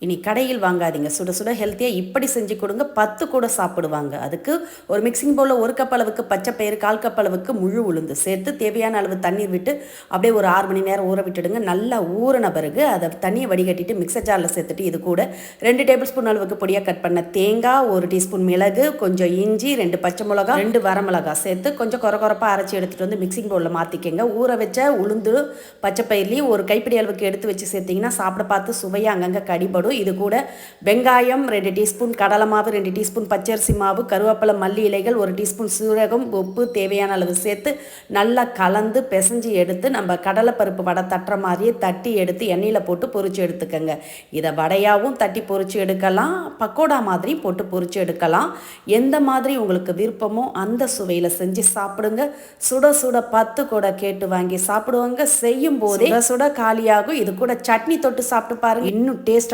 இனி கடையில் வாங்காதீங்க. சுட சுட ஹெல்த்தியாக இப்படி செஞ்சு கொடுங்க. 10 கூட சாப்பிடுவாங்க. அதுக்கு ஒரு மிக்சிங் பவுலில் 1 கப் அளவுக்கு பச்சை பயிறு, 1/4 கப் அளவுக்கு முழு உளுந்து சேர்த்து தேவையான அளவு தண்ணீர் விட்டு அப்படியே ஒரு 6 மணி நேரம் ஊற விட்டுடுங்க. நல்லா ஊறின பிறகு அதை தண்ணியை வடிகட்டிட்டு மிக்சர் ஜாரில் சேர்த்துட்டு இது கூட 2 டேபிள் ஸ்பூன் அளவுக்கு பொடியாக கட் பண்ண தேங்காய், 1 டீஸ்பூன் மிளகு, கொஞ்சம் இஞ்சி, 2 பச்சை மிளகா, 2 வரமிளகாய் சேர்த்து கொஞ்சம் கொரகொரப்பாக அரைச்சி எடுத்துகிட்டு வந்து மிக்சிங் பவுலில் மாற்றிக்கங்க. ஊற வச்ச உளுந்து பச்சை பயிர்லேயும் ஒரு கைப்பிடி அளவுக்கு எடுத்து வச்சு சேர்த்திங்கன்னா சாப்பிட பார்த்து சுவையாக அங்கங்கே கடிபடும். இது கூட வெங்காயம் 2 டீஸ்பூன், கடலை மாவு 2 டீஸ்பூன், பச்சரிசி மாவு, கருவேப்பிலை, மல்லி இலைகள் 1 டீஸ்பூன், சீரகம், உப்பு தேவையான அளவு சேர்த்து நல்லா கலந்து பிசைஞ்சு எடுத்து நம்ம கடலைப்பருப்பு வடை தட்டுற மாதிரியே தட்டி எடுத்து எண்ணெயில் போட்டு பொரிச்சு எடுத்துக்கங்க. இதை வடையாகவும் தட்டி பொரிச்சு எடுக்கலாம், பக்கோடா மாதிரி போட்டு பொரிச்சு எடுக்கலாம். எந்த மாதிரி உங்களுக்கு விருப்பமோ அந்த சுவையில் செஞ்சு சாப்பிடுங்க. சுட சுட 10 கூட கேட்டு வாங்கி சாப்பிடுவாங்க. செய்யும் போதே சுட சுட காலியாகும். இது கூட சட்னி தொட்டு சாப்பிட்டு பாருங்க, இன்னும் டேஸ்ட்